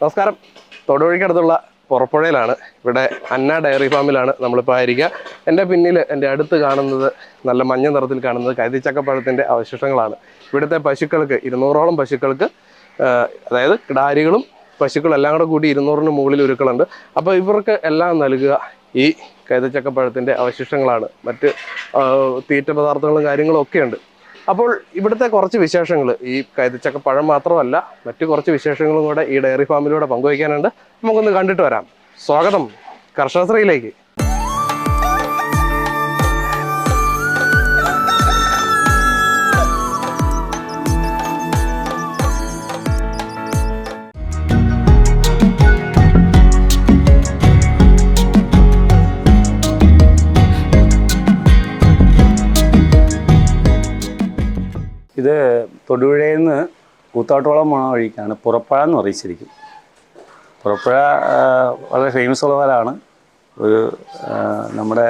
നമസ്കാരം. തൊടുപുഴയ്ക്കടുത്തുള്ള പുറപ്പുഴയിലാണ്. ഇവിടെ അന്ന ഡയറി ഫാമിലാണ് നമ്മളിപ്പോൾ ആയിരിക്കുക. എൻ്റെ പിന്നിൽ എൻ്റെ അടുത്ത് കാണുന്നത് നല്ല മഞ്ഞ നിറത്തിൽ കാണുന്നത് കൈതച്ചക്കപ്പഴത്തിൻ്റെ അവശിഷ്ടങ്ങളാണ്. ഇവിടുത്തെ പശുക്കൾക്ക് 200ഓളം പശുക്കൾക്ക്, അതായത് കിടാരികളും പശുക്കളും എല്ലാം കൂടെ കൂടി 200ന് മുകളിൽ ഉരുക്കളുണ്ട്. അപ്പോൾ ഇവർക്ക് എല്ലാം നൽകുക ഈ കൈതച്ചക്കപ്പഴത്തിൻ്റെ അവശിഷ്ടങ്ങളാണ്. മറ്റ് തീറ്റ പദാർത്ഥങ്ങളും കാര്യങ്ങളും ഒക്കെ ഉണ്ട്. അപ്പോൾ ഇവിടുത്തെ കുറച്ച് വിശേഷങ്ങൾ, ഈ കൈതച്ചക്കപ്പഴം മാത്രമല്ല മറ്റു കുറച്ച് വിശേഷങ്ങളും കൂടെ ഈ ഡയറി ഫാമിലൂടെ പങ്കുവയ്ക്കാനുണ്ട്. നമുക്കൊന്ന് കണ്ടിട്ട് വരാം. സ്വാഗതം കർഷകശ്രീയിലേക്ക്. ഇത് തൊടുപുഴയിൽ നിന്ന് കൂത്താട്ടോളം പോണ വഴിക്കാണ് പുറപ്പുഴ എന്ന് അറിയിച്ചിരിക്കും. പുറപ്പുഴ വളരെ ഫേമസ് ഉള്ള സ്ഥലമാണ്. ഒരു നമ്മുടെ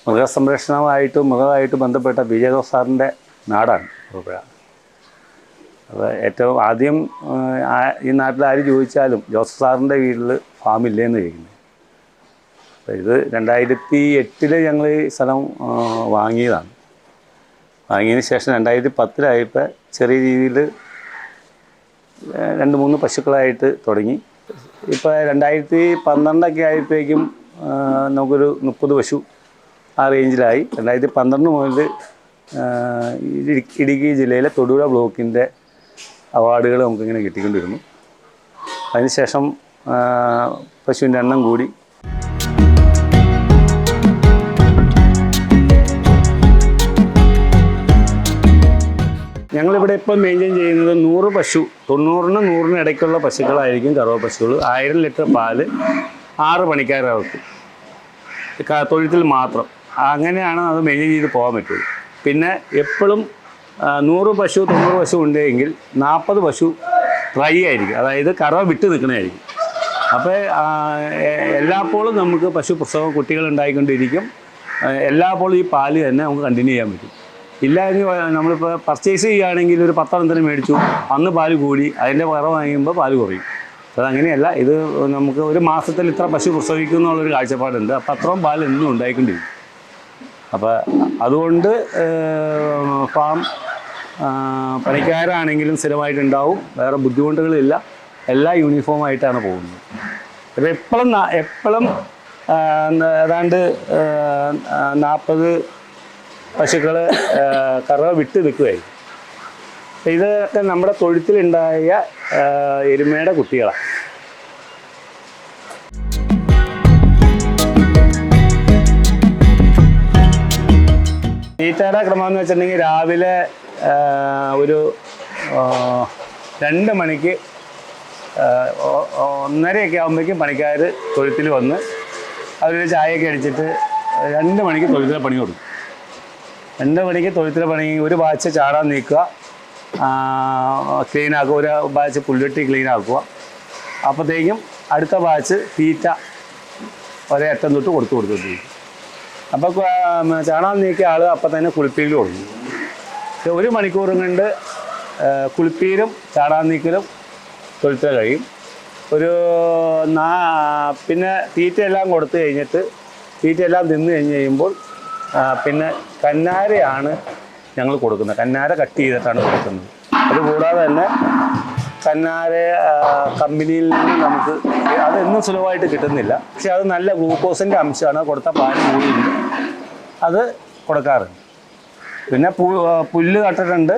മൃഗമായിട്ട് ബന്ധപ്പെട്ട ജോസ് സാറിൻ്റെ നാടാണ് പുറപ്പുഴ. അപ്പോൾ ഏറ്റവും ആദ്യം ഈ നാട്ടിൽ ആര് ചോദിച്ചാലും ജോസഫ് സാറിൻ്റെ വീട്ടിൽ ഫാമില്ലേന്ന് ചോദിക്കുന്നത്. അപ്പോൾ ഇത് 2008 ഞങ്ങൾ ഈ സ്ഥലം വാങ്ങിയതാണ്. വാങ്ങിയതിന് ശേഷം 2010 ചെറിയ രീതിയിൽ 2-3 പശുക്കളായിട്ട് തുടങ്ങി. ഇപ്പോൾ 2012 ആയപ്പോഴേക്കും നമുക്കൊരു 30 പശു ആ റേഞ്ചിലായി. 2012 മുതൽ ഇടുക്കി ജില്ലയിലെ തൊടുപുഴ ബ്ലോക്കിൻ്റെ അവാർഡുകൾ നമുക്കിങ്ങനെ കിട്ടിക്കൊണ്ടിരുന്നു. അതിനുശേഷം പശുവിൻ്റെ എണ്ണം കൂടി. ഞങ്ങളിവിടെ ഇപ്പോൾ മെയിൻറ്റെയിൻ ചെയ്യുന്നത് 100 പശു, 90-നും 100-നും ഇടയ്ക്കുള്ള പശുക്കളായിരിക്കും കറവ പശുക്കൾ. 1000 ലിറ്റർ പാല് 6 പണിക്കാരവർക്ക് തൊഴുത്തിൽ മാത്രം. അങ്ങനെയാണ് അത് മെയിൻറ്റെയിൻ ചെയ്ത് പോകാൻ പറ്റുള്ളൂ. പിന്നെ എപ്പോഴും 100 പശു 90 പശു ഉണ്ടെങ്കിൽ 40 പശു ഡ്രൈ ആയിരിക്കും, അതായത് കറവ വിട്ട് നിൽക്കണമായിരിക്കും. അപ്പോൾ എല്ലാപ്പോഴും നമുക്ക് പശു പ്രസവം കുട്ടികൾ ഉണ്ടായിക്കൊണ്ടിരിക്കും. എല്ലാപ്പോഴും ഈ പാല് തന്നെ നമുക്ക് കണ്ടിന്യൂ ചെയ്യാൻ പറ്റും. ഇല്ലെങ്കിൽ നമ്മളിപ്പോൾ പർച്ചേസ് ചെയ്യുകയാണെങ്കിൽ ഒരു 10 എണ്ണത്തിന് മേടിച്ചു, അന്ന് പാല് കൂടി, അതിൻ്റെ കുറവ് വാങ്ങിക്കുമ്പോൾ പാല് കുറയും. അതങ്ങനെയല്ല. ഇത് നമുക്ക് ഒരു മാസത്തിൽ ഇത്ര പശു പ്രസവിക്കും എന്നുള്ളൊരു കാഴ്ചപ്പാടുണ്ട്. അപ്പോൾ അത്രയും പാൽ എന്നും ഉണ്ടായിക്കൊണ്ടിരിക്കും. അപ്പോൾ അതുകൊണ്ട് ഫാം പണിക്കാരാണെങ്കിലും സ്ഥിരമായിട്ടുണ്ടാവും, വേറെ ബുദ്ധിമുട്ടുകളില്ല. എല്ലാം യൂണിഫോമായിട്ടാണ് പോകുന്നത്. അപ്പോൾ എപ്പോഴും ഏതാണ്ട് 40 പശുക്കൾ കറവ വിട്ട് നിൽക്കുകയായിരിക്കും. ഇതൊക്കെ നമ്മുടെ തൊഴുത്തിലുണ്ടായ എരുമയുടെ കുട്ടികളാണ്. തീറ്റയുടെ ക്രമം എന്ന് വെച്ചിട്ടുണ്ടെങ്കിൽ രാവിലെ ഒരു 2 മണിക്ക് 1:30 ആകുമ്പോഴേക്കും പണിക്കാർ തൊഴുത്തിൽ വന്ന് അവരൊരു ചായയൊക്കെ അടിച്ചിട്ട് 2 മണിക്ക് തൊഴുത്തിലെ പണി കൊടുക്കും. 2 മണിക്ക് തൊഴുത്തിലെ പണി, ഒരു ബാച്ച് ചാടാൻ നീക്കുക, ക്ലീനാക്കുക, ഒരു ബാച്ച് പുല്ലുവെട്ടി ക്ലീനാക്കുക. അപ്പോഴത്തേക്കും അടുത്ത ബാച്ച് തീറ്റ ഒരേ അറ്റം തൊട്ട് കൊടുത്തുകൊണ്ടിരിക്കും. അപ്പോൾ ചാടാൻ നീക്കിയ ആൾ അപ്പം തന്നെ കുളിപ്പീരിൽ കൊടുക്കും. 1 മണിക്കൂറും കൊണ്ട് കുളിപ്പീരും ചാടാൻ നീക്കലും തൊഴുത്തിലെ കഴിയും. പിന്നെ തീറ്റയെല്ലാം കൊടുത്തു കഴിഞ്ഞിട്ട് തീറ്റയെല്ലാം തിന്നു കഴിഞ്ഞ് കഴിയുമ്പോൾ പിന്നെ കന്നാരയാണ് ഞങ്ങൾ കൊടുക്കുന്നത്. കന്നാര കട്ട് ചെയ്തിട്ടാണ് കൊടുക്കുന്നത്. അതുകൂടാതെ തന്നെ കന്നാര കമ്പനിയിൽ നിന്ന് നമുക്ക് അതെന്നും സുലഭമായിട്ട് കിട്ടുന്നില്ല. പക്ഷെ അത് നല്ല ഗ്ലൂക്കോസിൻ്റെ അംശമാണ്. കൊടുത്ത പാല് കൂടിയുണ്ട്, അത് കൊടുക്കാറുണ്ട്. പിന്നെ പുല്ല് നട്ടിട്ടുണ്ട്.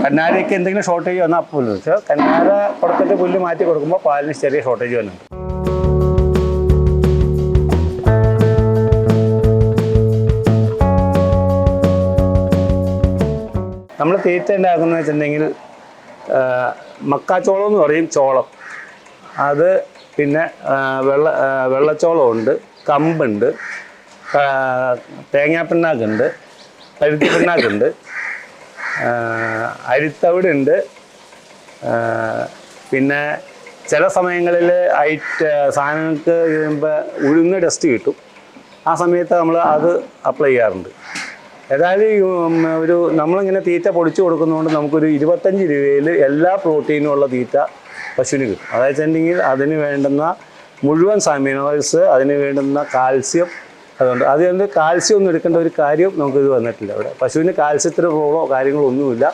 കന്നാരയ്ക്ക് എന്തെങ്കിലും ഷോർട്ടേജ് വന്നാൽ പുല്ല്, പക്ഷേ കന്നാര കൊടുത്തിട്ട് പുല്ല് മാറ്റി കൊടുക്കുമ്പോൾ പാലിന് ചെറിയ ഷോർട്ടേജ് വന്നിട്ടുണ്ട്. നമ്മൾ തീറ്റ ഉണ്ടാക്കുന്നത് വെച്ചിട്ടുണ്ടെങ്കിൽ മക്കാച്ചോളം എന്ന് പറയും, ചോളം. അത് പിന്നെ വെള്ളച്ചോളമുണ്ട്, കമ്പുണ്ട്, തേങ്ങാപ്പിണ്ണാക്കുണ്ട്, പരുത്തി പിണ്ണാക്കുണ്ട്, അരിത്തവിടുണ്ട്. പിന്നെ ചില സമയങ്ങളിൽ സാധനങ്ങൾക്ക് ഉഴുന്ന് ടെസ്റ്റ് കിട്ടും. ആ സമയത്ത് നമ്മൾ അത് അപ്ലൈ ചെയ്യാറുണ്ട്. ഏതായാലും നമ്മളിങ്ങനെ തീറ്റ പൊടിച്ചു കൊടുക്കുന്നതുകൊണ്ട് നമുക്കൊരു 25 രൂപയിൽ എല്ലാ പ്രോട്ടീനും ഉള്ള തീറ്റ പശുവിന് കിട്ടും. അതായത് വെച്ചിട്ടുണ്ടെങ്കിൽ അതിന് വേണ്ടുന്ന മുഴുവൻ മിനറൽസ്, അതിന് വേണ്ടുന്ന കാൽസ്യം, അതുകൊണ്ട് കാൽസ്യം ഒന്നും എടുക്കേണ്ട ഒരു കാര്യം നമുക്കിത് വന്നിട്ടില്ല. ഇവിടെ പശുവിന് കാൽസ്യത്തിന് റോളോ കാര്യങ്ങളോ ഒന്നുമില്ല.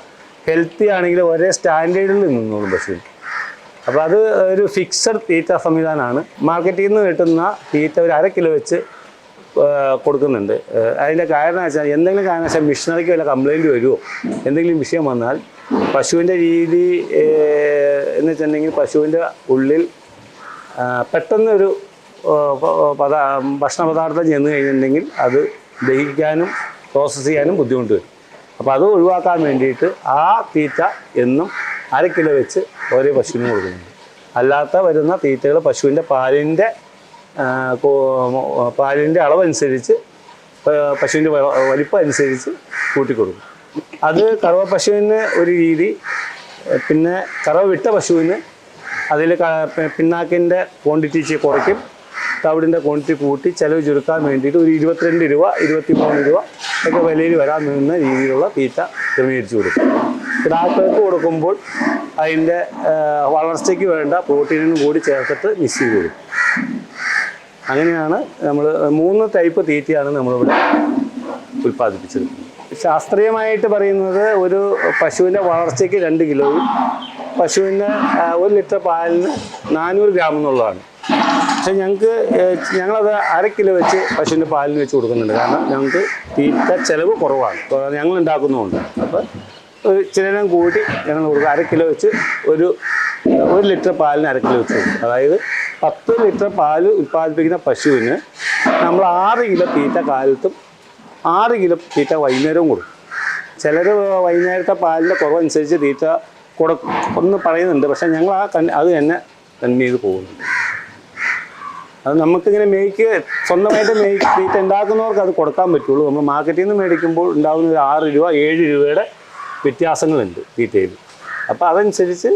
ഹെൽത്തി ആണെങ്കിൽ ഒരേ സ്റ്റാൻഡേർഡിൽ നിന്നോളും പശുവിന്. അപ്പോൾ അത് ഒരു ഫിക്സഡ് തീറ്റ സംവിധാനമാണ്. മാർക്കറ്റിൽ നിന്ന് കിട്ടുന്ന തീറ്റ ഒരു 1/2 കിലോ വെച്ച് കൊടുക്കുന്നുണ്ട്. അതിൻ്റെ കാരണം വെച്ചാൽ എന്തെങ്കിലും കാരണവശാൽ മിഷനറിക്ക് വല്ല കംപ്ലയിൻറ്റ് വരുമോ, എന്തെങ്കിലും വിഷയം വന്നാൽ പശുവിൻ്റെ രീതി എന്ന് വെച്ചിട്ടുണ്ടെങ്കിൽ പശുവിൻ്റെ ഉള്ളിൽ പെട്ടെന്നൊരു ഭക്ഷണ പദാർത്ഥം ചെന്ന് കഴിഞ്ഞിട്ടുണ്ടെങ്കിൽ അത് ദഹിക്കാനും പ്രോസസ്സ് ചെയ്യാനും ബുദ്ധിമുട്ട് വരും. അപ്പോൾ അത് ഒഴിവാക്കാൻ വേണ്ടിയിട്ട് ആ തീറ്റ എന്നും 1/2 കിലോ വെച്ച് ഓരോ പശുവിനും കൊടുക്കുന്നുണ്ട്. അല്ലാത്ത വരുന്ന തീറ്റകൾ പശുവിൻ്റെ പാലിൻ്റെ അളവനുസരിച്ച്, പശുവിൻ്റെ വലിപ്പം അനുസരിച്ച് കൂട്ടിക്കൊടുക്കും. അത് കറവ പശുവിന് ഒരു രീതി, പിന്നെ കറവ വിട്ട പശുവിന് അതിൽ പിണ്ണാക്കിൻ്റെ ക്വാണ്ടിറ്റി കുറയ്ക്കും, തവിടിൻ്റെ ക്വാണ്ടിറ്റി കൂട്ടി ചിലവ് ചുരുക്കാൻ വേണ്ടിയിട്ട് ഒരു 22 രൂപ 23 രൂപ ഒക്കെ വിലയിൽ വരാൻ നിന്ന രീതിയിലുള്ള തീറ്റ ക്രമീകരിച്ചു കൊടുക്കും. കിടാക്കൾക്ക് കൊടുക്കുമ്പോൾ അതിൻ്റെ വളർച്ചയ്ക്ക് വേണ്ട പ്രോട്ടീനും കൂടി ചേർത്തിട്ട് മിക്സ് ചെയ്ത് കൊടുക്കും. അങ്ങനെയാണ് നമ്മൾ 3 ടൈപ്പ് തീറ്റയാണ് നമ്മളിവിടെ ഉൽപ്പാദിപ്പിച്ചത്. ശാസ്ത്രീയമായിട്ട് പറയുന്നത് ഒരു പശുവിൻ്റെ വളർച്ചയ്ക്ക് 2 കിലോയും പശുവിന് 1 ലിറ്റർ പാലിന് 400 ഗ്രാം എന്നുള്ളതാണ്. പക്ഷേ ഞങ്ങളത് 1/2 കിലോ വെച്ച് പശുവിൻ്റെ പാലിന് വെച്ച് കൊടുക്കുന്നുണ്ട്. കാരണം ഞങ്ങൾക്ക് തീറ്റ ചിലവ് കുറവാണ്, ഞങ്ങൾ ഉണ്ടാക്കുന്നതുകൊണ്ട്. അപ്പോൾ ചിലരം കൂട്ടി ഞങ്ങൾ കൊടുക്കും. 1/2 കിലോ വെച്ച് ഒരു ലിറ്റർ പാലിന് 1/2 കിലോ വെച്ച് കൊടുക്കും. അതായത് 10 ലിറ്റർ പാല് ഉൽപ്പാദിപ്പിക്കുന്ന പശുവിന് നമ്മൾ 6 കിലോ തീറ്റ കാലത്തും 6 കിലോ തീറ്റ വൈകുന്നേരവും കൊടുക്കും. ചിലർ വൈകുന്നേരത്തെ പാലിൻ്റെ കുറവനുസരിച്ച് തീറ്റ കൊടുക്കുമെന്ന് പറയുന്നുണ്ട്. പക്ഷേ ഞങ്ങൾ അത് തന്നെ ചെയ്ത് പോകുന്നുണ്ട്. അത് നമുക്കിങ്ങനെ സ്വന്തമായിട്ട് തീറ്റ ഉണ്ടാക്കുന്നവർക്ക് അത് കൊടുക്കാൻ പറ്റുള്ളൂ. നമ്മൾ മാർക്കറ്റിൽ നിന്ന് മേടിക്കുമ്പോൾ ഉണ്ടാകുന്ന ഒരു 6 രൂപ 7 രൂപയുടെ വ്യത്യാസങ്ങളുണ്ട് തീറ്റയിൽ. അപ്പോൾ അതനുസരിച്ച്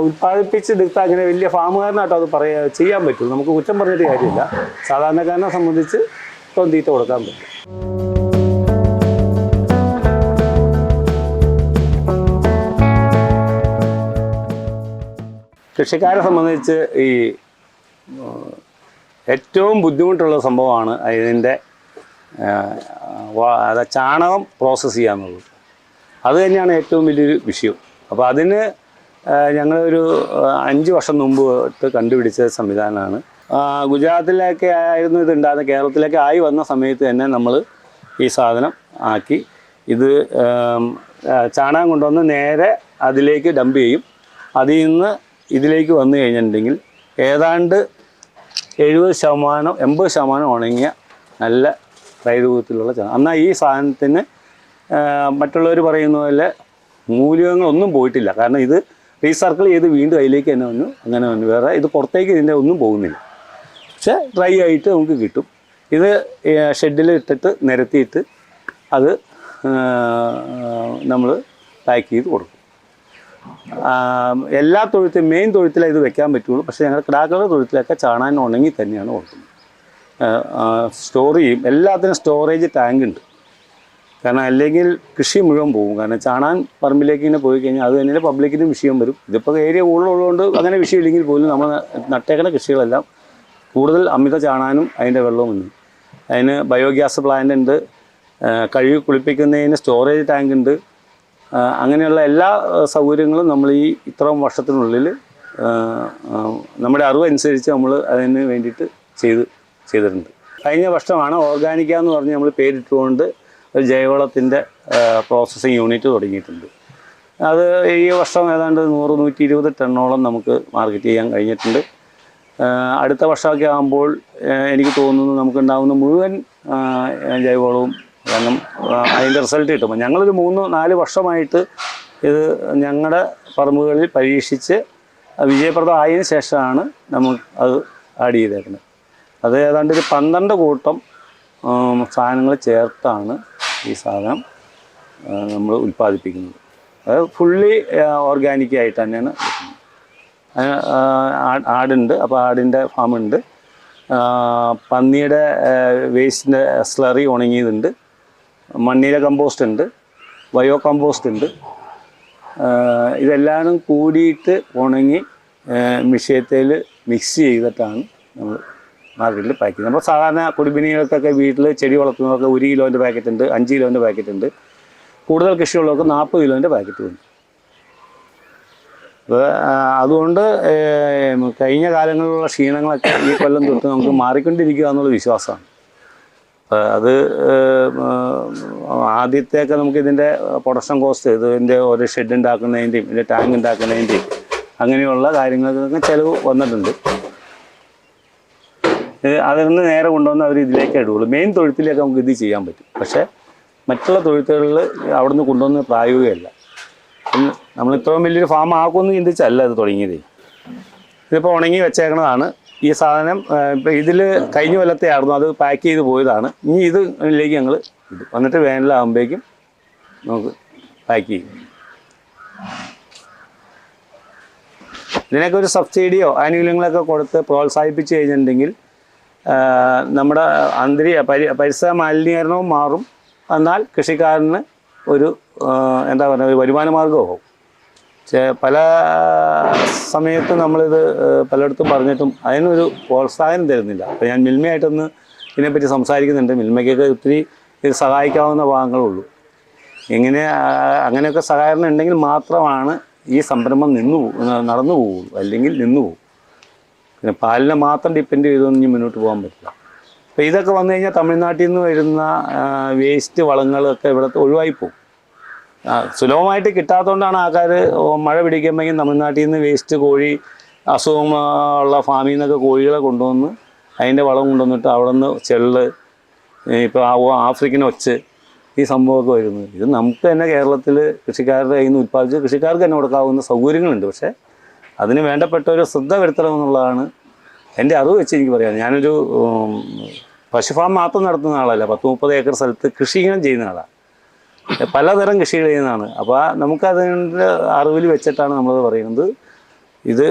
ഉൽപ്പാദിപ്പിച്ചെടുത്താൽ അങ്ങനെ വലിയ ഫാമുകാരനായിട്ടോ അത് ചെയ്യാൻ പറ്റുള്ളൂ. നമുക്ക് കുറ്റം പറഞ്ഞിട്ട് കാര്യമില്ല. സാധാരണക്കാരനെ സംബന്ധിച്ച് ഇപ്പം തീറ്റ കൊടുക്കാൻ പറ്റും. കൃഷിക്കാരെ സംബന്ധിച്ച് ഈ ഏറ്റവും ബുദ്ധിമുട്ടുള്ള സംഭവമാണ് അതിൻ്റെ ചാണകം പ്രോസസ്സ് ചെയ്യാന്നുള്ളത്. അത് തന്നെയാണ് ഏറ്റവും വലിയൊരു വിഷയം. അപ്പോൾ അതിന് ഞങ്ങളൊരു 5 വർഷം മുമ്പ് കണ്ടുപിടിച്ച സംവിധാനമാണ്. ഗുജറാത്തിലൊക്കെ ആയിരുന്നു ഇത് ഉണ്ടാകുന്നത്. കേരളത്തിലേക്ക് ആയി വന്ന സമയത്ത് തന്നെ നമ്മൾ ഈ സാധനം ആക്കി ഇത് ചാണകം കൊണ്ടുവന്ന് നേരെ അതിലേക്ക് ഡംപ് ചെയ്യും. അതിൽ നിന്ന് ഇതിലേക്ക് വന്നു കഴിഞ്ഞിട്ടുണ്ടെങ്കിൽ ഏതാണ്ട് 70% 80% ഉണങ്ങിയ നല്ല പ്രൈരൂപത്തിലുള്ള ചാണകം. എന്നാൽ ഈ സാധനത്തിന് മറ്റുള്ളവർ പറയുന്ന പോലെ മൂല്യങ്ങളൊന്നും പോയിട്ടില്ല. കാരണം ഇത് റീസർക്കിൾ ചെയ്ത് വീണ്ടും അതിലേക്ക് തന്നെ വന്നു, അങ്ങനെ വന്നു. വേറെ ഇത് പുറത്തേക്ക് ഇതിൻ്റെ ഒന്നും പോകുന്നില്ല. പക്ഷേ ഡ്രൈ ആയിട്ട് നമുക്ക് കിട്ടും. ഇത് ഷെഡിൽ ഇട്ടിട്ട് നിരത്തിയിട്ട് അത് നമ്മൾ പാക്ക് ചെയ്ത് കൊടുക്കും. എല്ലാ മെയിൻ തൊഴുത്തിലാണ് ഇത് വെക്കാൻ പറ്റുള്ളൂ. പക്ഷേ ഞങ്ങൾ കിടാക്കളുടെ തൊഴുത്തിലൊക്കെ ചാണാൻ ഉണങ്ങി തന്നെയാണ് കൊടുക്കുന്നത്. സ്റ്റോർ ചെയ്യും. എല്ലാത്തിനും സ്റ്റോറേജ് ടാങ്ക് ഉണ്ട്. കാരണം അല്ലെങ്കിൽ കൃഷി മുഴുവൻ പോകും. കാരണം ചാണാൻ പറമ്പിലേക്ക് ഇങ്ങനെ പോയി കഴിഞ്ഞാൽ അത് തന്നെ പബ്ലിക്കിനും വിഷയം വരും. ഇതിപ്പോൾ ഏരിയ കൂടുതലുള്ളതുകൊണ്ട് അങ്ങനെ വിഷയമില്ലെങ്കിൽ പോലും നമ്മൾ നട്ടേക്കുന്ന കൃഷികളെല്ലാം കൂടുതൽ അമിത ചാണാനും അതിൻ്റെ വെള്ളവും ഉണ്ട്. അതിന് ബയോഗ്യാസ് പ്ലാന്റ് ഉണ്ട്, കഴുകി കുളിപ്പിക്കുന്നതിന് സ്റ്റോറേജ് ടാങ്ക് ഉണ്ട്. അങ്ങനെയുള്ള എല്ലാ സൗകര്യങ്ങളും നമ്മൾ ഈ ഇത്രയും വർഷത്തിനുള്ളിൽ നമ്മുടെ അറിവനുസരിച്ച് നമ്മൾ അതിന് വേണ്ടിയിട്ട് ചെയ്തിട്ടുണ്ട്. കഴിഞ്ഞ വർഷമാണ് ഓർഗാനിക്ക എന്ന് പറഞ്ഞ് നമ്മൾ പേരിട്ടുകൊണ്ട് ഒരു ജൈവവളത്തിൻ്റെ പ്രോസസ്സിങ് യൂണിറ്റ് തുടങ്ങിയിട്ടുണ്ട്. അത് ഈ വർഷം ഏതാണ്ട് 100-120 ടണ്ണോളം നമുക്ക് മാർക്കറ്റ് ചെയ്യാൻ കഴിഞ്ഞിട്ടുണ്ട്. അടുത്ത വർഷമൊക്കെ ആകുമ്പോൾ എനിക്ക് തോന്നുന്നു നമുക്കുണ്ടാകുന്ന മുഴുവൻ ജൈവവളവും, കാരണം അതിൻ്റെ റിസൾട്ട് കിട്ടുമ്പോൾ ഞങ്ങളൊരു 3-4 വർഷമായിട്ട് ഇത് ഞങ്ങളുടെ പറമ്പുകളിൽ പരീക്ഷിച്ച് വിജയപ്രദമായതിനു ശേഷമാണ് നമുക്ക് അത് ആഡ് ചെയ്തേക്കുന്നത്. അത് ഏതാണ്ട് ഒരു 12 കൂട്ടം സാധനങ്ങൾ ചേർത്താണ് ഈ സാധനം നമ്മൾ ഉൽപ്പാദിപ്പിക്കുന്നത്. അത് ഫുള്ളി ഓർഗാനിക്കായിട്ട് തന്നെയാണ് കിട്ടുന്നത്. ആടുണ്ട്, അപ്പോൾ ആടിൻ്റെ ഫാമുണ്ട്. പന്നിയുടെ വേസ്റ്റിൻ്റെ സ്ലറി ഉണങ്ങിയതുണ്ട്, മണ്ണിര കമ്പോസ്റ്റ് ഉണ്ട്, ബയോ കമ്പോസ്റ്റ് ഉണ്ട്. ഇതെല്ലാം കൂടിയിട്ട് ഉണങ്ങി മിഷ്യത്തിൽ മിക്സ് ചെയ്തിട്ടാണ് നമ്മൾ മാർക്കറ്റിൽ പാക്ക് ചെയ്യുന്നത്. നമ്മൾ സാധാരണ കുടുംബിനികൾക്കൊക്കെ വീട്ടിൽ ചെടി വളർത്തുന്നവർക്ക് 1 കിലോൻ്റെ പാക്കറ്റ് ഉണ്ട്, 5 കിലോൻ്റെ പാക്കറ്റ് ഉണ്ട്. കൂടുതൽ കൃഷിയുള്ളവർക്ക് 40 കിലോൻ്റെ പാക്കറ്റും ഉണ്ട്. അപ്പോൾ അതുകൊണ്ട് കഴിഞ്ഞ കാലങ്ങളിലുള്ള ക്ഷീണങ്ങളൊക്കെ ഈ കൊല്ലം തൊട്ട് നമുക്ക് മാറിക്കൊണ്ടിരിക്കുക എന്നുള്ള വിശ്വാസമാണ്. അത് ആദ്യത്തെയൊക്കെ നമുക്ക് ഇതിൻ്റെ പ്രൊഡക്ഷൻ കോസ്റ്റ്, ഇതിൻ്റെ ഓരോ ഷെഡ് ഉണ്ടാക്കുന്നതിൻ്റെയും ഇതിൻ്റെ ടാങ്ക് ഉണ്ടാക്കുന്നതിൻ്റെയും അങ്ങനെയുള്ള കാര്യങ്ങൾക്കൊക്കെ ചിലവ് വന്നിട്ടുണ്ട്. അതിൽ നിന്ന് നേരെ കൊണ്ടുവന്ന് അവർ ഇതിലേക്ക് ഇടുകയുള്ളൂ. മെയിൻ തൊഴുത്തിലേക്ക് നമുക്ക് ഇത് ചെയ്യാൻ പറ്റും. പക്ഷേ മറ്റുള്ള തൊഴുത്തുകളിൽ അവിടെ നിന്ന് കൊണ്ടുവന്ന് പ്രായോഗികമല്ല. നമ്മൾ ഇത്രയും വലിയൊരു ഫാം ആക്കുമെന്ന് ചിന്തിച്ചല്ല ഇത് തുടങ്ങിയത്. ഇതിപ്പോൾ ഉണങ്ങി വെച്ചേക്കണതാണ്. ഈ സാധനം ഇപ്പം ഇതിൽ കഴിഞ്ഞ കൊല്ലത്തെ ആയിരുന്നു, അത് പാക്ക് ചെയ്ത് പോയതാണ്. ഇനി ഇതിലേക്ക് ഞങ്ങൾ ഇടും. വന്നിട്ട് വേനലാകുമ്പോഴേക്കും നമുക്ക് പാക്ക് ചെയ്യും. ഇതിനൊക്കെ ഒരു സബ്സിഡിയോ ആനുകൂല്യങ്ങളൊക്കെ കൊടുത്ത് പ്രോത്സാഹിപ്പിച്ച് കഴിഞ്ഞിട്ടുണ്ടെങ്കിൽ നമ്മുടെ പരിസര മലിനീകരണവും മാറും. എന്നാൽ കൃഷിക്കാരന് ഒരു എന്താ പറയുക, ഒരു വരുമാന മാർഗമാകും. പക്ഷേ പല സമയത്തും നമ്മളിത് പലയിടത്തും പറഞ്ഞിട്ടും അതിനൊരു പ്രോത്സാഹനം തരുന്നില്ല. അപ്പോൾ ഞാൻ മിൽമയായിട്ടൊന്ന് ഇതിനെപ്പറ്റി സംസാരിക്കുന്നുണ്ട്. മിൽമയ്ക്കൊക്കെ ഒത്തിരി ഇത് സഹായിക്കാവുന്ന ഭാഗങ്ങളുള്ളൂ. അങ്ങനെയൊക്കെ സഹായം ഉണ്ടെങ്കിൽ മാത്രമാണ് ഈ സംരംഭം നടന്നു പോകുള്ളൂ. അല്ലെങ്കിൽ നിന്നു പോകും. പിന്നെ പാലിനെ മാത്രം ഡിപ്പെൻഡ് ചെയ്തൊന്നും ഇനി മുന്നോട്ട് പോകാൻ പറ്റില്ല. അപ്പോൾ ഇതൊക്കെ വന്നു കഴിഞ്ഞാൽ തമിഴ്നാട്ടിൽ നിന്ന് വരുന്ന വേസ്റ്റ് വളങ്ങളൊക്കെ ഇവിടുത്തെ ഒഴിവായി പോകും. സുലഭമായിട്ട് കിട്ടാത്തതുകൊണ്ടാണ് ആൾക്കാർ മഴ പിടിക്കുമ്പോഴേക്കും തമിഴ്നാട്ടിൽ നിന്ന് വേസ്റ്റ് കോഴി അസുഖമുള്ള ഫാമിൽ നിന്നൊക്കെ കോഴികളെ കൊണ്ടുവന്ന് അതിൻ്റെ വളം കൊണ്ടുവന്നിട്ട് അവിടെ നിന്ന് ചെള്ള്, ഇപ്പോൾ ആഫ്രിക്കൻ ഒച്ച്, ഈ സംഭവമൊക്കെ വരുന്നത്. ഇത് നമുക്ക് തന്നെ കേരളത്തിൽ കൃഷിക്കാരുടെ കയ്യിൽ നിന്ന് ഉൽപ്പാദിച്ച് കൃഷിക്കാർക്ക് തന്നെ കൊടുക്കാവുന്ന സൗകര്യങ്ങളുണ്ട്. പക്ഷേ അതിന് വേണ്ടപ്പെട്ട ഒരു ശ്രദ്ധ വരുത്തണമെന്നുള്ളതാണ് എൻ്റെ അറിവ് വെച്ച് എനിക്ക് പറയാം. ഞാനൊരു പശു ഫാം മാത്രം നടത്തുന്ന ആളല്ല, 10-30 ഏക്കർ സ്ഥലത്ത് കൃഷി ഇങ്ങനെ ചെയ്യുന്ന ആളാണ്. പലതരം കൃഷികൾ ചെയ്യുന്നതാണ്. അപ്പോൾ നമുക്കതിൻ്റെ അറിവിൽ വെച്ചിട്ടാണ് നമ്മളത് പറയുന്നത്. ഇത്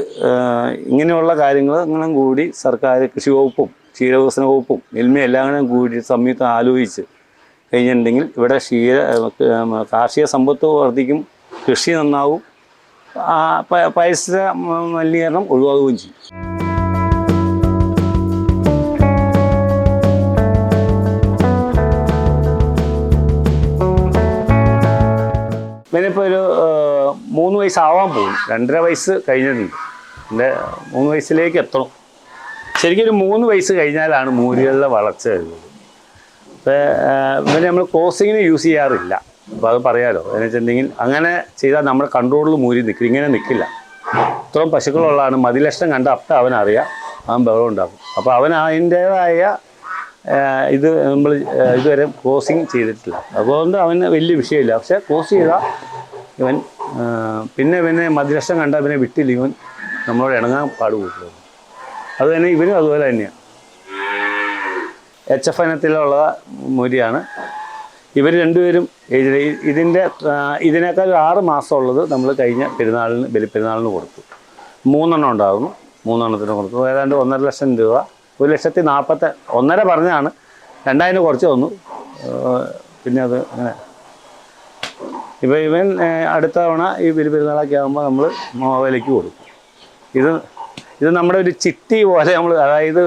ഇങ്ങനെയുള്ള കാര്യങ്ങളും കൂടി സർക്കാർ, കൃഷി വകുപ്പും ക്ഷീരവികസന വകുപ്പും മിൽമയും എല്ലാം കൂടി സംയുക്തം ആലോചിച്ച് കഴിഞ്ഞിട്ടുണ്ടെങ്കിൽ ഇവിടെ കാർഷിക സമ്പത്ത് വർദ്ധിക്കും, കൃഷി നന്നാവും, പരിസര മലിനീകരണം ഒഴിവാകുകയും ചെയ്യും. ഇവനിപ്പോൾ ഒരു 3 വയസ്സാവാൻ പോകും. 2.5 വയസ്സ് കഴിഞ്ഞിട്ടുണ്ട്. എൻ്റെ 3 വയസ്സിലേക്ക് എത്തണം. ശരിക്കും ഒരു 3 വയസ്സ് കഴിഞ്ഞാലാണ് മൂരികളുടെ വളർച്ച വരുന്നത്. അപ്പോൾ ഇവനെ നമ്മൾ ക്രോസിങ്ങിന് യൂസ് ചെയ്യാറില്ല. അപ്പോൾ അത് പറയാമല്ലോ. എന്ന് വെച്ചിട്ടുണ്ടെങ്കിൽ അങ്ങനെ ചെയ്താൽ നമ്മുടെ കൺട്രോളിൽ മൂരി നിൽക്കും. ഇങ്ങനെ നിൽക്കില്ല. ഇത്രയും പശുക്കളുള്ളതാണ്. മതിലക്ഷണം കണ്ട അപ്പം അവനറിയാം, അവൻ ബഹളം ഉണ്ടാക്കും. അപ്പോൾ അവൻ അതിൻ്റേതായ ഇത് നമ്മൾ ഇതുവരെ ക്രോസിങ് ചെയ്തിട്ടില്ല. അതുകൊണ്ട് അവന് വലിയ വിഷയമില്ല. പക്ഷേ ക്രോസ് ചെയ്താൽ ഇവൻ പിന്നെ മതിലക്ഷണം കണ്ടാൽ ഇവനെ വിട്ടില്ല. ഇവൻ നമ്മളോട് ഇണങ്ങാൻ പാടുകൂട്ടുള്ളൂ. അത് തന്നെ ഇവനും അതുപോലെ തന്നെയാണ്. HF ഇനത്തിലുള്ള മൂരിയാണ്. ഇവർ രണ്ടുപേരും ഇതിനേക്കാൾ 6 മാസം ഉള്ളത് നമ്മൾ കഴിഞ്ഞ ബലിപ്പെരുന്നാളിന് കൊടുത്തു. 3 എണ്ണം ഉണ്ടാകുന്നു. 3 എണ്ണത്തിന് കൊടുത്തു. ഏതാണ്ട് 1.5 ലക്ഷം രൂപ. 1,41,000 പറഞ്ഞാണ്. 2,000 കുറച്ച് തന്നു. പിന്നെ അത് അങ്ങനെ. ഇപ്പോൾ ഇവൻ അടുത്ത തവണ ഈ ബലിപ്പെരുന്നാളൊക്കെ ആകുമ്പോൾ നമ്മൾ വിലയ്ക്ക് കൊടുക്കും. ഇത് നമ്മുടെ ഒരു ചിട്ടി പോലെ നമ്മൾ, അതായത്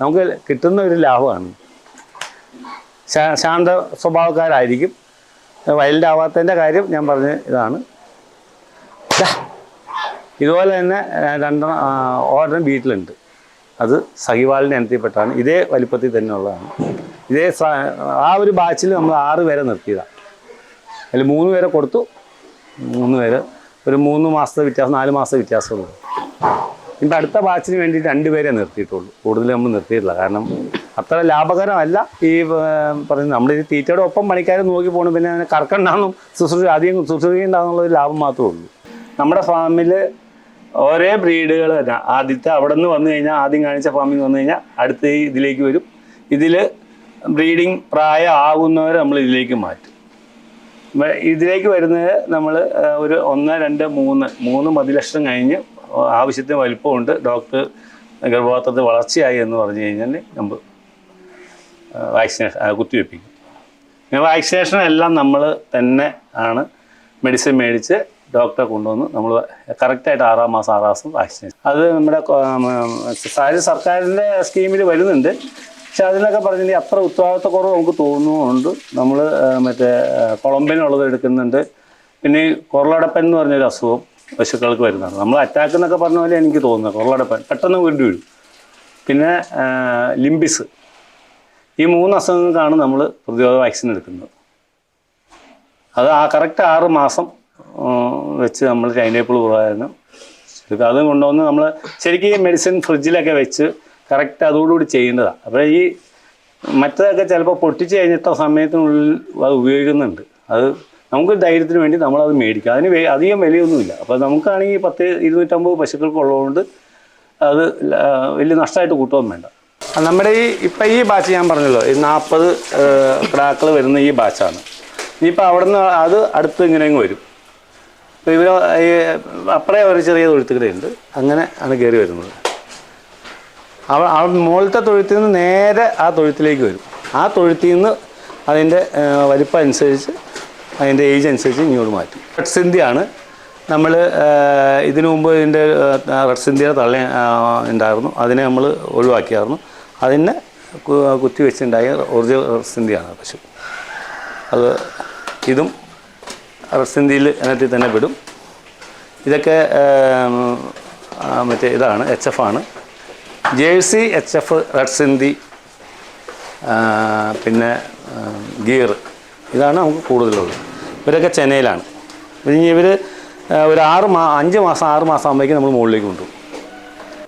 നമുക്ക് കിട്ടുന്ന ഒരു ലാഭമാണ്. ശാന്ത സ്വഭാവക്കാരായിരിക്കും. വൈൽഡ് ആവാത്തതിൻ്റെ കാര്യം ഞാൻ പറഞ്ഞ ഇതാണ്. ഇതുപോലെ തന്നെ 2 ഓർഡർ വീട്ടിലുണ്ട്. അത് സഹിവാളിൻ്റെ ഇനത്തിൽപ്പെട്ടാണ്. ഇതേ വലിപ്പത്തിൽ തന്നെ ഉള്ളതാണ്. ആ ഒരു ബാച്ചിൽ നമ്മൾ 6 പേരെ നിർത്തിയതാണ്. അതിൽ 3 പേരെ കൊടുത്തു. 3 പേര് ഒരു 3 മാസത്തെ വ്യത്യാസം, 4 മാസത്തെ വ്യത്യാസമുള്ളൂ. ഇപ്പം അടുത്ത ബാച്ചിന് വേണ്ടിയിട്ട് 2 പേരെ നിർത്തിയിട്ടുള്ളൂ. കൂടുതൽ നമ്മൾ നിർത്തിയിട്ടില്ല. കാരണം അത്ര ലാഭകരമല്ല. ഈ പറയുന്നത് നമ്മൾ ഈ തീറ്റയുടെ ഒപ്പം പണിക്കാരെ നോക്കി പോകണം. പിന്നെ അതിനെ കറക്കണ്ടാണെന്നും അധികം ശുശ്രൂഷിക്കേണ്ടാന്നുള്ള ഒരു ലാഭം മാത്രമേ ഉള്ളൂ. നമ്മുടെ ഫാമിൽ ഒരേ ബ്രീഡുകൾ തന്നെ ആദ്യത്തെ അവിടെ നിന്ന് വന്നു കഴിഞ്ഞാൽ, ആദ്യം കാണിച്ച ഫാമിൽ വന്നു കഴിഞ്ഞാൽ അടുത്ത ഇതിലേക്ക് വരും. ഇതിൽ ബ്രീഡിങ് പ്രായം ആകുന്നവരെ നമ്മൾ ഇതിലേക്ക് മാറ്റും. ഇതിലേക്ക് വരുന്നത് നമ്മൾ ഒരു 1, 2, 3 മതിലക്ഷം കഴിഞ്ഞ് ആവശ്യത്തിന് വലിപ്പമുണ്ട്, ഡോക്ടർ ഗർഭപാത്രത്തിൽ വളർച്ചയായി എന്ന് പറഞ്ഞു കഴിഞ്ഞാൽ നമ്മൾ വാക്സിനേഷൻ കുത്തിവെപ്പിക്കും. വാക്സിനേഷൻ എല്ലാം നമ്മൾ തന്നെ ആണ് മെഡിസിൻ മേടിച്ച് ഡോക്ടറെ കൊണ്ടുവന്ന് നമ്മൾ കറക്റ്റായിട്ട് 6 മാസം വാക്സിനേഷൻ. അത് നമ്മുടെ സർക്കാരിൻ്റെ സ്കീമിൽ വരുന്നുണ്ട്. പക്ഷെ അതിനൊക്കെ പറഞ്ഞിട്ടുണ്ടെങ്കിൽ അത്ര ഉത്തരവാദിത്തക്കുറവ് നമുക്ക് തോന്നുന്നുണ്ട്. നമ്മൾ മറ്റേ കുളമ്പിനുള്ളത് എടുക്കുന്നുണ്ട്. പിന്നെ കൊറളടപ്പൻ എന്ന് പറഞ്ഞൊരു അസുഖം പശുക്കൾക്ക് വരുന്നതാണ്. നമ്മൾ അറ്റാക്ക് എന്നൊക്കെ പറഞ്ഞ പോലെ എനിക്ക് തോന്നുന്നത് കൊറളടപ്പൻ പെട്ടെന്ന് വീഴും. പിന്നെ ലിംബിസ്, ഈ 3 അസുഖങ്ങൾക്കാണ് നമ്മൾ പ്രതിരോധ വാക്സിൻ എടുക്കുന്നത്. അത് കറക്റ്റ് 6 മാസം വെച്ച് നമ്മൾ ടൈംടേബിൾ പ്രകാരം അത് കൊണ്ടുവന്ന് നമ്മൾ ശരിക്കും ഈ മെഡിസിൻ ഫ്രിഡ്ജിലൊക്കെ വെച്ച് കറക്റ്റ് അതോടുകൂടി ചെയ്യേണ്ടതാണ്. അപ്പോൾ ഈ മറ്റതൊക്കെ ചിലപ്പോൾ പൊട്ടിച്ച് കഴിഞ്ഞിട്ട് സമയത്തിനുള്ളിൽ അത് ഉപയോഗിക്കുന്നുണ്ട്. അത് നമുക്ക് ധൈര്യത്തിന് വേണ്ടി നമ്മളത് മേടിക്കുക. അതിന് അധികം വിലയൊന്നുമില്ല. അപ്പോൾ നമുക്കാണെങ്കിൽ 250 പശുക്കൾക്കുള്ളതുകൊണ്ട് അത് വലിയ നഷ്ടമായിട്ട് കൂട്ടുകയും വേണ്ട. നമ്മുടെ ഇപ്പം ഈ ബാച്ച് ഞാൻ പറഞ്ഞല്ലോ, ഈ 40 കിടാക്കൾ വരുന്ന ഈ ബാച്ചാണ്. ഇനിയിപ്പോൾ അവിടെ നിന്ന് അത് അടുത്ത് ഇങ്ങനെ വരും. ഇപ്പോൾ ഇവർ അപ്പറേ ഒരു ചെറിയ തൊഴുത്തുകടയുണ്ട്, അങ്ങനെ ആണ് കയറി വരുന്നത്. മുകളിലത്തെ തൊഴുത്തിൽ നിന്ന് നേരെ ആ തൊഴുത്തിലേക്ക് വരും. ആ തൊഴുത്തിൽ നിന്ന് അതിൻ്റെ വലിപ്പം അനുസരിച്ച് അതിൻ്റെ ഏജ് അനുസരിച്ച് ഇങ്ങോട്ട് മാറ്റും. റെഡ് സിന്ധിയാണ് നമ്മൾ ഇതിനു മുമ്പ് ഇതിൻ്റെ റെഡ് സിന്ധിയുടെ തള്ള ഉണ്ടായിരുന്നു, അതിനെ നമ്മൾ ഒഴിവാക്കിയായിരുന്നു. അതിനെ കുത്തി വെച്ചുണ്ടായ ഒറിജിനൽ റെഡ് സിന്ധിയാണ് പശു. അത് ഇതും റെഡ് സിന്ധിയിൽ ഇനത്തിൽ തന്നെ പെടും. ഇതൊക്കെ മറ്റേ ഇതാണ് HF ആണ്. ജേഴ്സി, HF, റെഡ് സിന്ധി, പിന്നെ ഗിയർ, ഇതാണ് നമുക്ക് കൂടുതലുള്ളത്. ഇവരൊക്കെ ചെന്നൈയിലാണ്. ഇനി ഇവർ ഒരു 5 മാസം 6 മാസം ആകുമ്പോഴേക്കും നമ്മൾ മുകളിലേക്ക് കൊണ്ടുപോകും.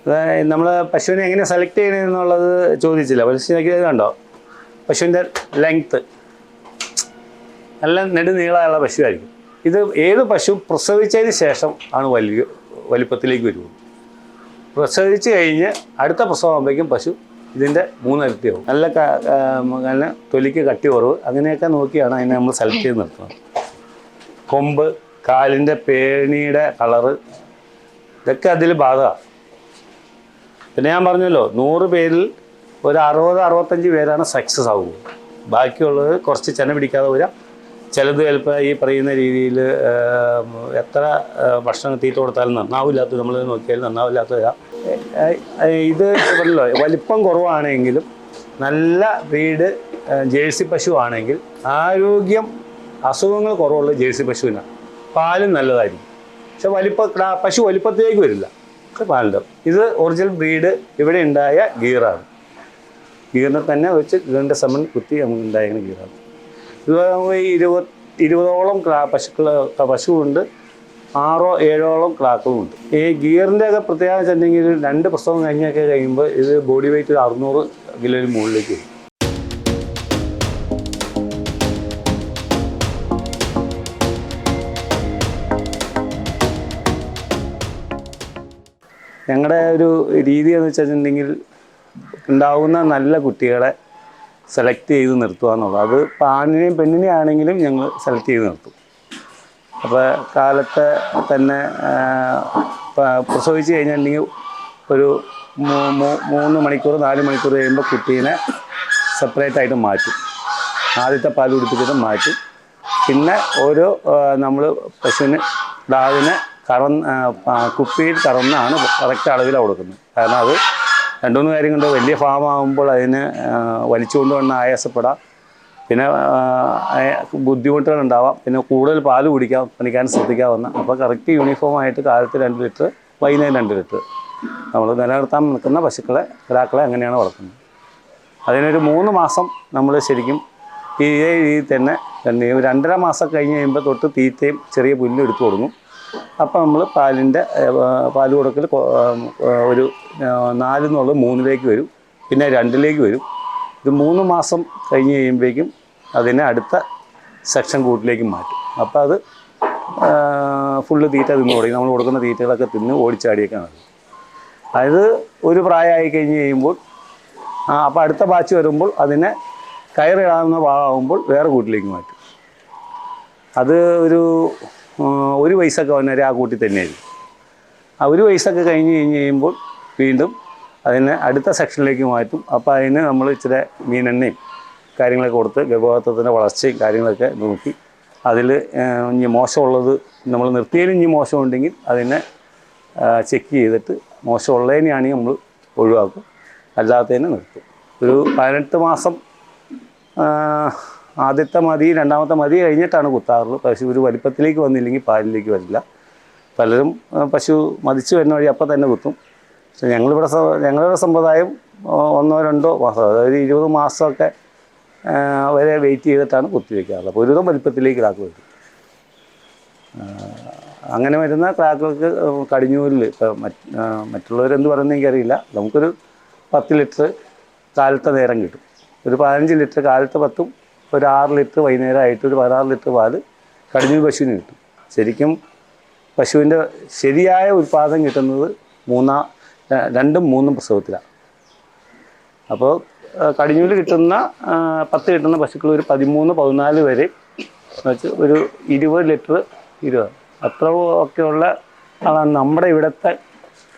അതായത് നമ്മൾ പശുവിനെ എങ്ങനെ സെലക്ട് ചെയ്യണമെന്നുള്ളത് ചോദിച്ചില്ല. പശുവിനൊക്കെ കണ്ടോ, പശുവിൻ്റെ ലെങ്ത്ത് നല്ല നെടുനീളമുള്ള പശുവായിരിക്കും. ഇത് ഏത് പശു പ്രസവിച്ചതിന് ശേഷം ആണ് വലിപ്പത്തിലേക്ക് വരുള്ളൂ. പ്രസവിച്ച് കഴിഞ്ഞ് അടുത്ത പ്രസവം ആകുമ്പോഴേക്കും പശു ഇതിൻ്റെ 3 ഇരട്ടിയാവും. നല്ല തൊലിക്ക് കട്ടി കുറവ്, അങ്ങനെയൊക്കെ നോക്കിയാണ് അതിനെ നമ്മൾ സെലക്ട് ചെയ്ത് നിർത്തുന്നത്. കൊമ്പ്, കാലിൻ്റെ പേണിയുടെ കളറ്, ഇതൊക്കെ അതിൽ ബാധകമാണ്. പിന്നെ ഞാൻ പറഞ്ഞല്ലോ, 100 പേരിൽ ഒരു 60-65 പേരാണ് സക്സസ് ആവുക. ബാക്കിയുള്ളത് കുറച്ച് ചെന പിടിക്കാതെ വരാം. ചിലത് ചിലപ്പോൾ ഈ പറയുന്ന രീതിയിൽ എത്ര ഭക്ഷണം തീറ്റ കൊടുത്താലും നന്നാവില്ലാത്ത, നമ്മൾ നോക്കിയാൽ നന്നാവില്ലാത്ത വരാം. ഇത് പറഞ്ഞല്ലോ, വലിപ്പം കുറവാണെങ്കിലും നല്ല ബ്രീഡ് ജേഴ്സി പശു ആണെങ്കിൽ ആരോഗ്യം, അസുഖങ്ങൾ കുറവുള്ള ജേഴ്സി പശുവിനാണ്. പാലും നല്ലതായിരിക്കും. പക്ഷെ പശു വലിപ്പത്തിലേക്ക് വരില്ല, പക്ഷെ പാലുണ്ട്. ഇത് ഒറിജിനൽ ബ്രീഡ് ഇവിടെ ഉണ്ടായ ഗീറാണ്. ഗീറിനെ തന്നെ വെച്ച് ഗീറിൻ്റെ സമൻ കുത്തി നമുക്ക് ഉണ്ടായിരുന്ന ഗീറാണ്. ഇത് 20ഓളം പശുവുണ്ട്, 6-7ഓളം ക്ലാക്കളുമുണ്ട്. ഈ ഗിയറിൻ്റെ ഒക്കെ പ്രത്യേകത വെച്ചിട്ടുണ്ടെങ്കിൽ 2 പ്രസവം കഴിഞ്ഞൊക്കെ കഴിയുമ്പോൾ ഇത് ബോഡി വെയിറ്റ് 600 കിലോയിൽ മുകളിലേക്ക് വരും. ഞങ്ങളുടെ ഒരു രീതി എന്ന് വെച്ചിട്ടുണ്ടെങ്കിൽ ഉണ്ടാവുന്ന നല്ല കുട്ടികളെ സെലക്ട് ചെയ്ത് നിർത്തുക എന്നുള്ളത്. അത് ആണിനെയും പെണ്ണിനെയും ആണെങ്കിലും ഞങ്ങൾ സെലക്ട് ചെയ്ത് നിർത്തും. അപ്പോൾ കാലത്തെ തന്നെ പ്രസവിച്ച് കഴിഞ്ഞിട്ടുണ്ടെങ്കിൽ ഒരു 3 മണിക്കൂർ 4 മണിക്കൂർ കഴിയുമ്പോൾ കുട്ടീനെ സെപ്പറേറ്റ് ആയിട്ട് മാറ്റും. ആദ്യത്തെ പാൽ കുടിപ്പിച്ചിട്ട് മാറ്റും. പിന്നെ ഓരോ നമ്മൾ പശുവിന് ഡാവിനെ കുപ്പിയിൽ കറന്നാണ് കറക്റ്റ് അളവിലാണ് കൊടുക്കുന്നത്. കാരണം അത് 2-3 കാര്യം കൊണ്ട് വലിയ ഫാം ആകുമ്പോൾ അതിന് വലിച്ചുകൊണ്ട് വന്ന ആയാസപ്പെടാം, പിന്നെ ബുദ്ധിമുട്ടുകളുണ്ടാവാം, പിന്നെ കൂടുതൽ പാൽ കുടിക്കാൻ പണിക്കാൻ ശ്രദ്ധിക്കാവുന്ന. അപ്പോൾ കറക്റ്റ് യൂണിഫോമായിട്ട് കാലത്ത് 2 ലിറ്റർ, വൈകുന്നേരം 2 ലിറ്റർ നമ്മൾ നിലനിർത്താൻ നിൽക്കുന്ന കിടാക്കളെ അങ്ങനെയാണ് വളർത്തുന്നത്. അതിനൊരു 3 മാസം നമ്മൾ ശരിക്കും ഈ രീതിയിൽ തന്നെ 2.5 മാസം കഴിഞ്ഞ് കഴിയുമ്പോൾ തൊട്ട് തീറ്റയും ചെറിയ പുല്ലും എടുത്തു കൊടുക്കും. അപ്പോൾ നമ്മൾ പാൽ കൊടുക്കൽ ഒരു 4 എന്നുള്ളത് 3-ലേക്ക് വരും, പിന്നെ 2-ലേക്ക് വരും. ഇത് 3 മാസം കഴിഞ്ഞ് കഴിയുമ്പോഴേക്കും അതിനെ അടുത്ത സെക്ഷൻ കൂട്ടിലേക്ക് മാറ്റും. അപ്പോൾ അത് ഫുള്ള് തീറ്റ തിന്ന് തുടങ്ങി. നമ്മൾ കൊടുക്കുന്ന തീറ്റകളൊക്കെ തിന്ന് ഓടിച്ചാടിയൊക്കെയാണ്. അതായത് ഒരു പ്രായമായി കഴിഞ്ഞ് കഴിയുമ്പോൾ അപ്പോൾ അടുത്ത ബാച്ച് വരുമ്പോൾ അതിനെ കയറിടാവുന്ന ഭാഗമാകുമ്പോൾ വേറെ കൂട്ടിലേക്ക് മാറ്റും. അത് ഒരു 1 വയസ്സൊക്കെ വന്നവരെ ആ കൂട്ടിൽ തന്നെയായിരിക്കും. ആ 1 വയസ്സൊക്കെ കഴിഞ്ഞ് കഴിയുമ്പോൾ വീണ്ടും അതിനെ അടുത്ത സെക്ഷനിലേക്ക് മാറ്റും. അപ്പോൾ അതിന് നമ്മൾ ഇച്ചിരി മീനെണ്ണയും കാര്യങ്ങളൊക്കെ കൊടുത്ത് ഗർഭപാത്രത്തിൻ്റെ വളർച്ചയും കാര്യങ്ങളൊക്കെ നോക്കി അതിൽ ഇനി മോശമുള്ളത് നമ്മൾ നിർത്തിയതിലും ഇനി മോശമുണ്ടെങ്കിൽ അതിനെ ചെക്ക് ചെയ്തിട്ട് മോശമുള്ളതിനെയാണെങ്കിൽ നമ്മൾ ഒഴിവാക്കും, അല്ലാത്തതിനെ നിർത്തും. ഒരു 18 മാസം ആദ്യത്തെ മതി രണ്ടാമത്തെ മതി കഴിഞ്ഞിട്ടാണ് കുത്താറുള്ളത്. പശു ഒരു വലിപ്പത്തിലേക്ക് വന്നില്ലെങ്കിൽ പാലിലേക്ക് വരില്ല. പലരും പശു മതിച്ച് വരുന്ന വഴി അപ്പം തന്നെ കുത്തും. പക്ഷെ ഞങ്ങളുടെ സമ്പ്രദായം 1-2 മാസം, അതായത് 20 മാസമൊക്കെ വരെ വെയിറ്റ് ചെയ്തിട്ടാണ് കുത്തിവെക്കാറുള്ളത്. അപ്പോൾ ഒരുവിധം വലിപ്പത്തിലേക്ക് ക്രാക്ക് വരും. അങ്ങനെ വരുന്ന ക്രാക്കുകൾക്ക് കടിഞ്ഞൂരിൽ ഇപ്പം മറ്റുള്ളവരെന്ത് പറയുന്നത് എനിക്കറിയില്ല, നമുക്കൊരു 10 ലിറ്റർ കാലത്തെ നേരം കിട്ടും. ഒരു 15 ലിറ്റർ കാലത്ത് 10ഉം ഒരു 6 ലിറ്റർ വൈകുന്നേരമായിട്ട് ഒരു 16 ലിറ്റർ പാല് കടിഞ്ഞൂൽ പശുവിന് കിട്ടും. ശരിക്കും പശുവിൻ്റെ ശരിയായ ഉൽപ്പാദനം കിട്ടുന്നത് 2ഉം 3ഉം പ്രസവത്തിലാണ്. അപ്പോൾ കടിഞ്ഞൂൽ കിട്ടുന്ന 10 കിട്ടുന്ന പശുക്കൾ ഒരു 13-14 വരെ വെച്ച് ഒരു 20 ലിറ്റർ 20 അത്ര ഒക്കെയുള്ള ആളാണ് നമ്മുടെ ഇവിടുത്തെ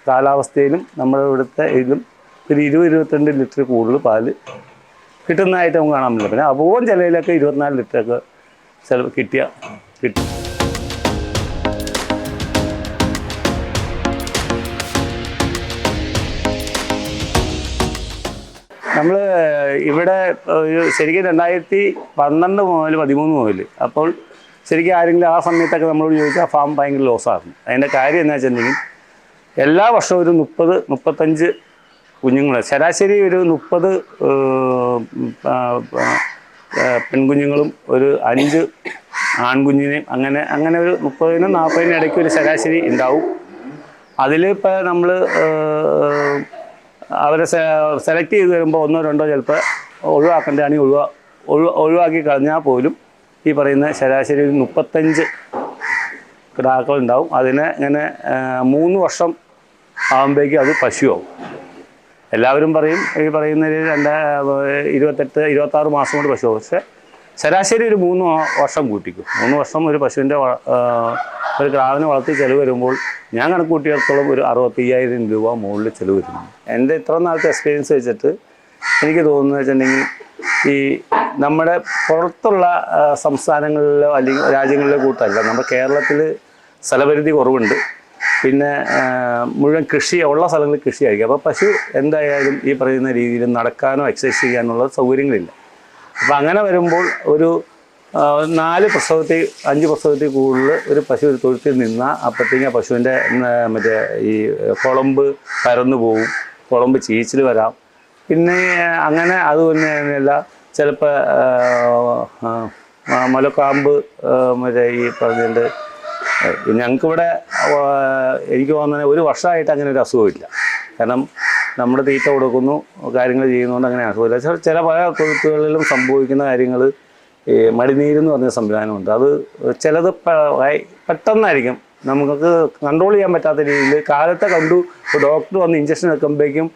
കാലാവസ്ഥയിലും നമ്മുടെ ഇവിടുത്തെ ഇതിലും ഒരു 20-22 ലിറ്റർ കൂടുതൽ പാല് കിട്ടുന്നതായിട്ട് നമുക്ക് കാണാൻ പറ്റില്ല. പിന്നെ അപൂർവം ചിലയിലൊക്കെ 24 ലിറ്ററൊക്കെ ചിലപ്പോൾ കിട്ടും. നമ്മൾ ഇവിടെ ശരിക്കും 2012 മുതൽ 13 മുതൽ അപ്പോൾ ശരിക്കും ആരെങ്കിലും ആ സമയത്തൊക്കെ നമ്മളോട് ചോദിച്ചാൽ ഫാം ഭയങ്കര ലോസായിരുന്നു. അതിൻ്റെ കാര്യം എന്താ വെച്ചിട്ടുണ്ടെങ്കിൽ എല്ലാ വർഷവും ഒരു 30-35 കുഞ്ഞുങ്ങൾ, ശരാശരി ഒരു 30 പെൺകുഞ്ഞുങ്ങളും ഒരു 5 ആൺകുഞ്ഞിനെയും അങ്ങനെ ഒരു 30-40 ഇടയ്ക്ക് ഒരു ശരാശരി ഉണ്ടാവും. അതിലിപ്പോൾ നമ്മൾ അവരെ സെലക്ട് ചെയ്ത് വരുമ്പോൾ 1-2 ചിലപ്പോൾ ഒഴിവാക്കേണ്ടതാണെങ്കിൽ ഒഴിവാക്കി കളഞ്ഞാൽ പോലും ഈ പറയുന്ന ശരാശരി 35 കിടാക്കൾ ഉണ്ടാവും. അതിനെ ഇങ്ങനെ 3 വർഷം ആകുമ്പോഴേക്കും അത് പശുവാകും. എല്ലാവരും പറയും ഈ പറയുന്നതിൽ 28-26 മാസം കൊണ്ട് പശുവാകും. പക്ഷേ ശരാശരി ഒരു 3 വർഷം കൂട്ടിക്കും. 3 വർഷം ഒരു പശുവിൻ്റെ ഒരു ക്രാവിനെ വളർത്തി ചിലവ് വരുമ്പോൾ ഞാൻ കണക്ക് കൂട്ടിയിടത്തോളം ഒരു 65,000 രൂപ മുകളിൽ ചിലവ് വരുന്നു. എൻ്റെ ഇത്ര നാളത്തെ എക്സ്പീരിയൻസ് വെച്ചിട്ട് എനിക്ക് തോന്നുന്നത് വെച്ചിട്ടുണ്ടെങ്കിൽ ഈ നമ്മുടെ പുറത്തുള്ള സംസ്ഥാനങ്ങളിലോ അല്ലെങ്കിൽ രാജ്യങ്ങളിലോ കൂട്ടല്ല. നമ്മുടെ കേരളത്തിൽ സ്ഥലപരിധി കുറവുണ്ട്. പിന്നെ മുഴുവൻ ഉള്ള സ്ഥലങ്ങളിൽ കൃഷിയായിരിക്കും. അപ്പോൾ പശു എന്തായാലും ഈ പറയുന്ന രീതിയിൽ നടക്കാനോ എക്സസൈസ് ചെയ്യാനുള്ള സൗകര്യങ്ങളില്ല. അപ്പോൾ അങ്ങനെ വരുമ്പോൾ ഒരു 4 പ്രസവത്തിൽ 5 പ്രസവത്തിൽ കൂടുതൽ ഒരു പശു ഒരു തൊഴുത്തിൽ നിന്നാൽ അപ്പോഴത്തേക്കും പശുവിൻ്റെ മറ്റേ ഈ കുളമ്പ് പരന്നു പോവും, കുളമ്പ് ചീച്ചിൽ വരാം. പിന്നെ അങ്ങനെ അതുതന്നെയല്ല ചിലപ്പോൾ മുലക്കാമ്പ് മറ്റേ ഈ പറഞ്ഞിട്ട് ഞങ്ങൾക്കിവിടെ എനിക്ക് തോന്നുന്നത് 1 വർഷമായിട്ട് അങ്ങനെ ഒരു അസുഖമില്ല. കാരണം നമ്മുടെ തീറ്റ കൊടുക്കുന്നു, കാര്യങ്ങൾ ചെയ്യുന്നതുകൊണ്ട് അങ്ങനെ അസുഖമില്ല. ചില പല തൊഴുത്തുകളിലും സംഭവിക്കുന്ന കാര്യങ്ങൾ ഈ മടിനീരെന്ന് പറഞ്ഞ സംവിധാനമുണ്ട്. അത് ചിലത് പെട്ടെന്നായിരിക്കും നമുക്ക് കൺട്രോൾ ചെയ്യാൻ പറ്റാത്ത രീതിയിൽ കാലത്തെ കണ്ടു ഡോക്ടർ വന്ന് ഇഞ്ചക്ഷൻ വെക്കുമ്പോഴേക്കും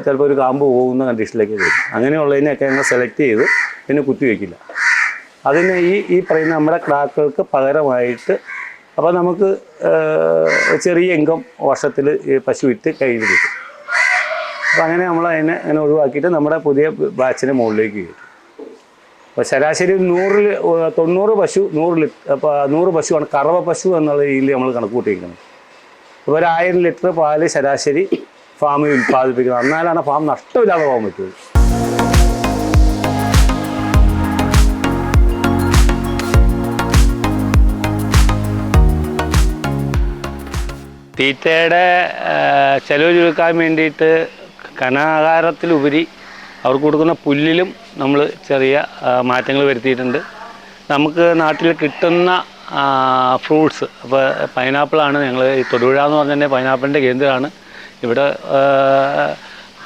ചിലപ്പോൾ ഒരു കാമ്പ് പോകുന്ന കണ്ടീഷനിലേക്ക് വരും. അങ്ങനെയുള്ളതിനെയൊക്കെ ഞങ്ങൾ സെലക്ട് ചെയ്ത് പിന്നെ കുത്തിവെക്കില്ല. അതിന് ഈ പറയുന്ന നമ്മുടെ ക്രാക്കുകൾക്ക് പകരമായിട്ട് അപ്പോൾ നമുക്ക് ചെറിയ ഇൻകം വർഷത്തിൽ പശു വിറ്റ് കയ്യിൽ കിട്ടും. അപ്പോൾ അങ്ങനെ നമ്മൾ അങ്ങനെ ഒഴിവാക്കിയിട്ട് നമ്മുടെ പുതിയ ബാച്ചിന് മുകളിലേക്ക് കയറ്റും. അപ്പോൾ ശരാശരി 90 പശു 100 ലിറ്റർ. അപ്പോൾ 100 പശുവാണ് കറവ പശു എന്നുള്ള രീതിയിൽ നമ്മൾ കണക്ക് കൂട്ടിയിരിക്കുന്നത്. അപ്പോൾ ഒരു 1000 ലിറ്റർ പാല് ശരാശരി ഫാമിൽ ഉൽപ്പാദിപ്പിക്കുന്നത്. എന്നാലാണ് ഫാം നഷ്ടമില്ലാതെ പോകാൻ പറ്റുള്ളൂ. തീറ്റയുടെ ചെലവ് ചുരുക്കാൻ വേണ്ടിയിട്ട് ഘനാകാരത്തിലുപരി അവർക്ക് കൊടുക്കുന്ന പുല്ലിലും നമ്മൾ ചെറിയ മാറ്റങ്ങൾ വരുത്തിയിട്ടുണ്ട്. നമുക്ക് നാട്ടിൽ കിട്ടുന്ന ഫ്രൂട്ട്സ്, അപ്പോൾ പൈനാപ്പിളാണ് ഞങ്ങൾ ഈ തൊടുപുഴ എന്ന് പറഞ്ഞാൽ പൈനാപ്പിളിൻ്റെ കേന്ദ്രമാണ്. ഇവിടെ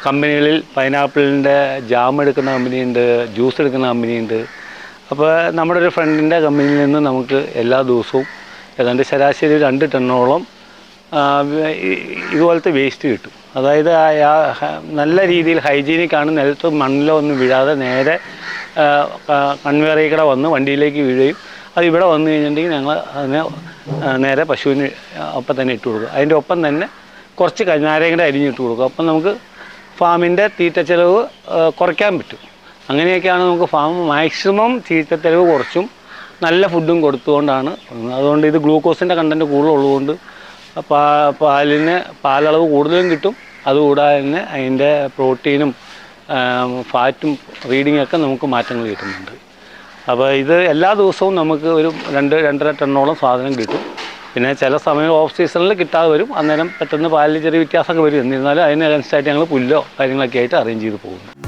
കമ്പനികളിൽ പൈനാപ്പിളിൻ്റെ ജാം എടുക്കുന്ന കമ്പനിയുണ്ട്, ജ്യൂസ് എടുക്കുന്ന കമ്പനിയുണ്ട്. അപ്പോൾ നമ്മുടെ ഒരു ഫ്രണ്ടിൻ്റെ കമ്പനിയിൽ നിന്ന് നമുക്ക് എല്ലാ ദിവസവും ഏതാണ്ട് ശരാശരി 2 ടണ്ണോളം ഇതുപോലത്തെ വേസ്റ്റ് കിട്ടും. അതായത് നല്ല രീതിയിൽ ഹൈജീനിക്കാണ്, നിലത്ത് മണ്ണിലോ ഒന്നും വീഴാതെ നേരെ കൺവെയറിൽ കൂടെ വന്ന് വണ്ടിയിലേക്ക് വീഴുകയും അത് ഇവിടെ വന്നു കഴിഞ്ഞിട്ടുണ്ടെങ്കിൽ ഞങ്ങൾ അതിനെ നേരെ പശുവിന് ഒപ്പം തന്നെ ഇട്ട് കൊടുക്കും. അതിൻ്റെ ഒപ്പം തന്നെ കുറച്ച് കഞ്ഞാരയും കൂടെ അരിഞ്ഞിട്ട് കൊടുക്കും. അപ്പം നമുക്ക് ഫാമിൻ്റെ തീറ്റ ചെലവ് കുറയ്ക്കാൻ പറ്റും. അങ്ങനെയൊക്കെയാണ് നമുക്ക് ഫാം മാക്സിമം തീറ്റ ചെലവ് കുറച്ചും നല്ല ഫുഡും കൊടുത്തുകൊണ്ടാണ്. അതുകൊണ്ട് ഇത് ഗ്ലൂക്കോസിൻ്റെ കണ്ടൻറ്റ് കൂടുതലുള്ളതുകൊണ്ട് പാലളവ് കൂടുതലും കിട്ടും. അതുകൂടാതെ തന്നെ അതിൻ്റെ പ്രോട്ടീനും ഫാറ്റും റീഡിങ്ങൊക്കെ നമുക്ക് മാറ്റങ്ങൾ കിട്ടുന്നുണ്ട്. അപ്പോൾ ഇത് എല്ലാ ദിവസവും നമുക്ക് ഒരു 2-2.5 ടണ്ണോളം സാധനം കിട്ടും. പിന്നെ ചില സമയം ഓഫ് സീസണിൽ കിട്ടാതെ വരും. അന്നേരം പെട്ടെന്ന് പാലിൽ ചെറിയ വ്യത്യാസമൊക്കെ വരും. എന്നിരുന്നാലും അതിനനുസരിച്ചായിട്ട് ഞങ്ങൾ പുല്ലോ കാര്യങ്ങളൊക്കെ ആയിട്ട് അറേഞ്ച് ചെയ്ത് പോകുന്നു.